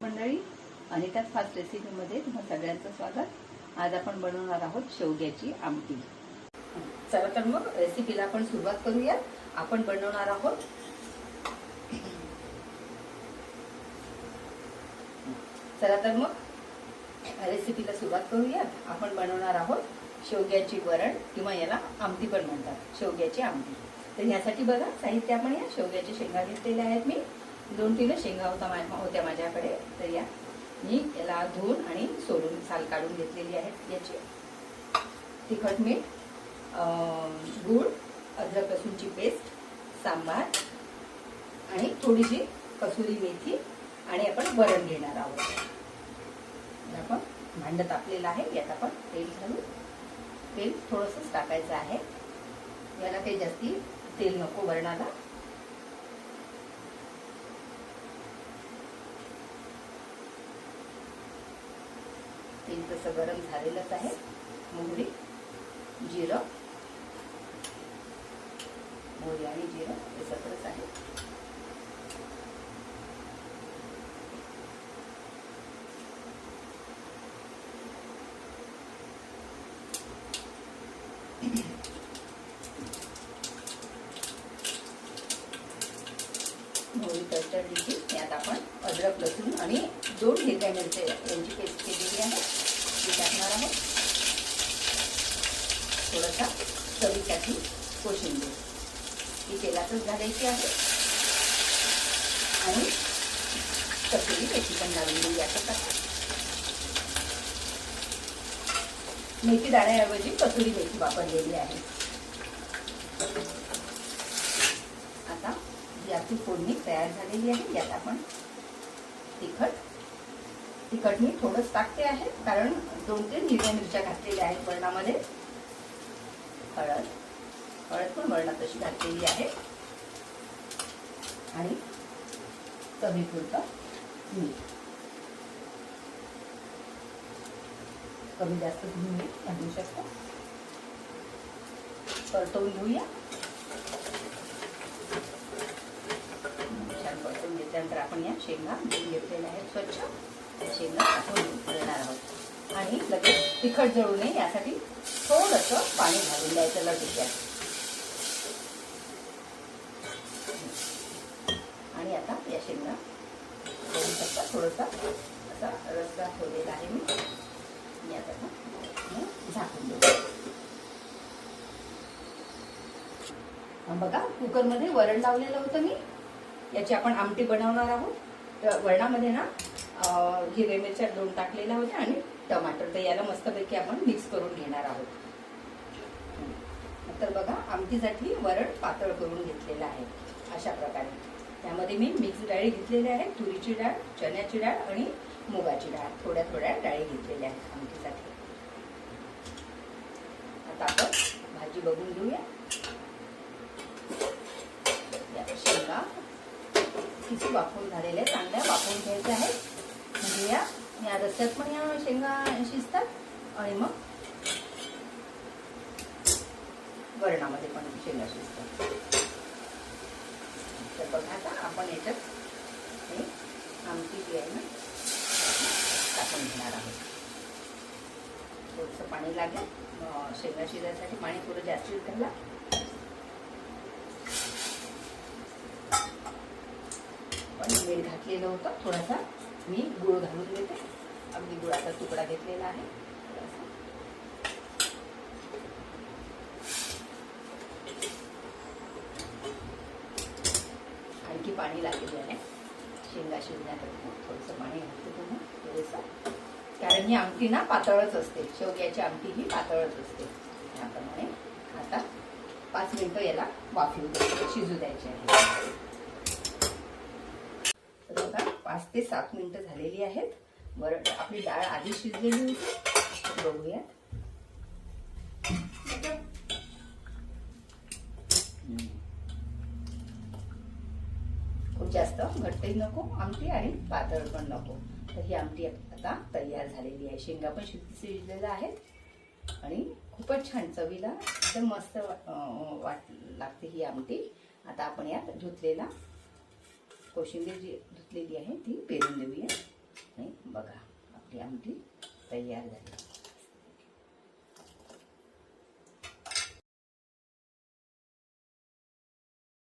मंडळी, अनिताज फास्ट रेसिपीमध्ये तुम्हा सगळ्यांचं स्वागत। आज आपण बनवणार आहोत शेवग्याची आमटी। चला तर मग रेसिपीला आपण सुरुवात करूया। आपण बनवणार आहोत आपण बनवणार आहोत शेवग्याची वरण किंवा याला आमटी पण म्हणतात, शेवग्याची आमटी। तर यासाठी बघा साहित्य आपण या शेवग्याच्या शेंगा घेतलेल्या आहेत। मी 2-3 शेंगा होत्या माझ्याकडे। तर या मी याला धुवून आणि सोलून साल काढून घेतलेली आहे। याची तिखट, मीठ, गूळ, अद्रक लसूणची पेस्ट, सांबार आणि थोडीशी कसुरी मेथी आणि आपण वरण घेणार आहोत। आपण भांड तापलेलं आहे, यात आपण तेल घालू। तेल थोडंसं टाकायचं आहे, याला काही जास्ती तेल नको वरणाला। तेल तसं गरम झालेलंच आहे। मोहरी, जिरं, मोहरी आणि जिरं हे सगळंच आहे। मोहरी तडतडली की यात आपण अद्रक लसूण आणि 2 हिरव्या मिरच्या यांची पेस्ट केलेली आहे, ती टाकणार आहोत। थोडासा चवीसाठी कोशिंबीर ही तेलातच घालायची आहे आणि कसुरी मेथी पण घालून देऊ याच्यात। मेथी दाण्याऐवजी कसुरी मेथी वापरलेली आहे। आता याची फोडणी तयार झालेली आहे। यात आपण तिखट मी थोडंच टाकते आहे, कारण 2-3 हिरव्या मिरच्या घातलेल्या आहेत वरणामध्ये। हळद पण वरणात तशी घातलेली आहे आणि चवीपुरतं मीठ, कमी जास्त तुम्ही मीठ घालू शकता। परतवून घेऊया। छान परतवून घेतल्यानंतर आपण या शेंगा घेतलेल्या आहेत स्वच्छ, शेंगा टाकून देणार आहोत आणि लगेच तिखट जळू नये यासाठी थोडंसं पाणी घालून द्यायचं लगेच। आणि आता या शेंगा बघू शकता थोडासा असा रस्सा ठेवलेला आहे मी आता झाकून देऊ। बघा कुकरमध्ये वरण लावलेलं होतं मी, याची आपण आमटी बनवणार आहोत। वरणामध्ये ना हिरव्या मिरच्या 2 टाकलेल्या होत्या आणि टमाटर, तर याला मस्तपैकी आपण मिक्स करून घेणार आहोत। तर बघा आमटीसाठी वरण पातळ करून घेतलेलं आहे अशा प्रकारे। त्यामध्ये मी मिक्स डाळी घेतलेल्या आहेत, तुरीची डाळ, चण्याची डाळ आणि मुगाची डाळ, थोड्या डाळी घेतलेल्या आहेत आमटीसाठी। आता आपण भाजी बघून घेऊया। शेंगा किती वाफवून झालेल्या आहेत, चांगल्या वाफवून घ्यायच्या आहेत, म्हणजे या रस्त्यात पण या शेंगा शिजतात आणि मग वरणामध्ये पण शेंगा शिजतात। तर बघा आता आपण याच्यात आमटी जी आहे ना टाकून घेणार आहोत। थोडंसं पाणी लागेल, शेंगा शिजायसाठी पाणी थोडं जास्तीच घाला। पण मीठ घातलेलं होतं, थोडासा मी गूळ घालून देते। अगदी गुळाचा तुकडा घेतलेला आहे। आणखी पाणी लागलेलं आहे शेंगा शिजण्याकरता, थोडंसं पाणी घालते पुन्हा थोडंसं, कारण ही आमटी ना पातळच असते, शेवग्याची आमटी ही पातळच असते। याप्रमाणे आता 5 मिनिटं याला वाफवू द्यायचे, शिजू द्यायचे आहे। तर बघा 5 ते 7 मिनिटं झालेली आहेत। वरण आपली डाळ आधी शिजलेली होती, बघूया। खूप जास्त घट्टही नको आमटी आणि पातळ पण नको। तर ही आमटी आता तयार झालेली आहे। शेंगा पण शिजलेल्या आहेत आणि खूपच छान चवीला एकदम मस्त लागते ही आमटी। आता आपण यात धुतलेला कोशिंबीर जी धुतलेली आहे ती पेरून देऊया। आमटी तयार झाली.